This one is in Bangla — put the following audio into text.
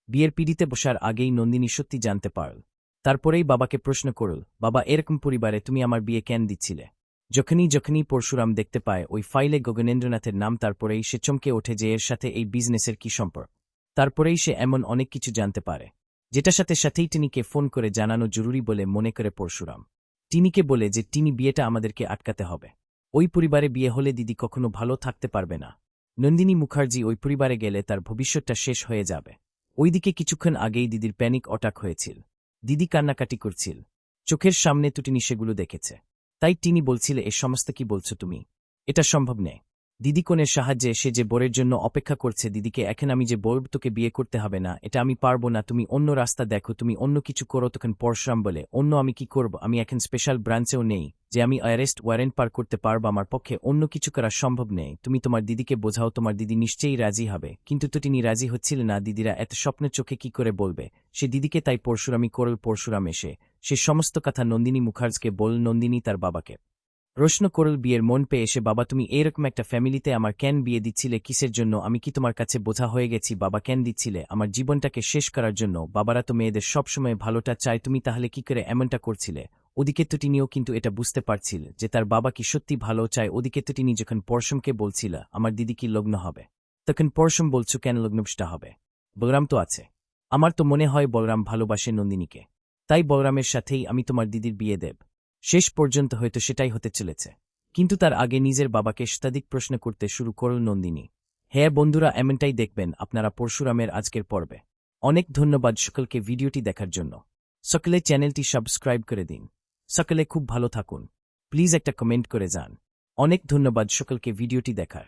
বিয়ের পিড়িতে বসার আগেই নন্দিনী সত্যি জানতে পারল। তারপরেই বাবাকে প্রশ্ন করল, বাবা, এরকম পরিবারে তুমি আমার বিয়ে কেন দিচ্ছিলে? যখনই পরশুরাম দেখতে পায় ওই ফাইলে গগনেন্দ্রনাথের নাম, তারপরেই সে চমকে ওঠে যে এর সাথে এই বিজনেসের কি সম্পর্ক। তারপরেই সে এমন অনেক কিছু জানতে পারে, যেটা সাথেই টিনিকে ফোন করে জানানো জরুরি বলে মনে করে পরশুরাম। টিনিকে বলে যে টিনি, বিয়েটা আমাদেরকে আটকাতে হবে। ওই পরিবারে বিয়ে হলে দিদি কখনো ভালো থাকতে পারবে না। নন্দিনী মুখার্জি ওই পরিবারে গেলে তার ভবিষ্যৎটা শেষ হয়ে যাবে। ওইদিকে কিছুক্ষণ আগেই দিদির প্যানিক অ্যাটাক হয়েছিল। দিদি কান্নাকাটি করছিল, চোখের সামনে টিনি সেগুলো দেখেছে। তাই টিনি বলছিল, এ সমস্ত কি বলছো তুমি? এটা সম্ভব নেই। দিদি কোনের সাহায্যে সে যে বরের জন্য অপেক্ষা করছে, দিদিকে এখন আমি যে বলব তোকে বিয়ে করতে হবে না, এটা আমি পারবো না, তুমি অন্য রাস্তা দেখো, তুমি অন্য কিছু করো। তখন পরশুরাম বলে, অন্য আমি কি করব? আমি এখন স্পেশাল ব্রাঞ্চেও নেই যে আমি অ্যারেস্ট ওয়ারেন্ট পার করতে পারবো, আমার পক্ষে অন্য কিছু করা সম্ভব নেই। তুমি তোমার দিদিকে বোঝাও, তোমার দিদি নিশ্চয়ই রাজি হবে। কিন্তু তো তিনি রাজি হচ্ছিল না। দিদিরা এত স্বপ্নের চোখে কি করে বলবে সে দিদিকে? তাই পরশুরামই করল। পরশুরাম এসে সে সমস্ত কথা নন্দিনী মুখার্জকে বল। নন্দিনী তার বাবাকে প্রশ্ন করল বিয়ের মন পেয়ে এসে, বাবা, তুমি এরকম একটা ফ্যামিলিতে আমার কেন বিয়ে দিচ্ছিলে? কিসের জন্য? আমি কি তোমার কাছে বোঝা হয়ে গেছি? বাবা, কেন দিচ্ছিলে? আমার জীবনটাকে শেষ করার জন্য? বাবারা তো মেয়েদের সবসময় ভালোটা চায়, তুমি তাহলে কি করে এমনটা করছিলে? ওদিকে তো টিনিও কিন্তু এটা বুঝতে পারছিল যে তার বাবা কি সত্যি ভালো চায়। ওদিকে তো টিনি যখন পরশুমকে বলছিল আমার দিদি কি লগ্ন হবে, তখন পরশুম বলছো কেন লগ্নটা হবে? বলরাম তো আছে। আমার তো মনে হয় বলরাম ভালোবাসে নন্দিনীকে, তাই বলরামের সাথেই আমি তোমার দিদির বিয়ে দেব। শেষ পর্যন্ত হয়তো সেটাই হতে চলেছে। কিন্তু তার আগে নিজের বাবাকে শতাধিক প্রশ্ন করতে শুরু করল নন্দিনী। হ্যাঁ বন্ধুরা, এমনটাই দেখবেন আপনারা পরশুরামের আজকের পর্বে। অনেক ধন্যবাদ সকলকে ভিডিওটি দেখার জন্য। সকলে চ্যানেলটি সাবস্ক্রাইব করে দিন। সকলে খুব ভালো থাকুন। প্লিজ একটা কমেন্ট করে যান। অনেক ধন্যবাদ সকলকে ভিডিওটি দেখার।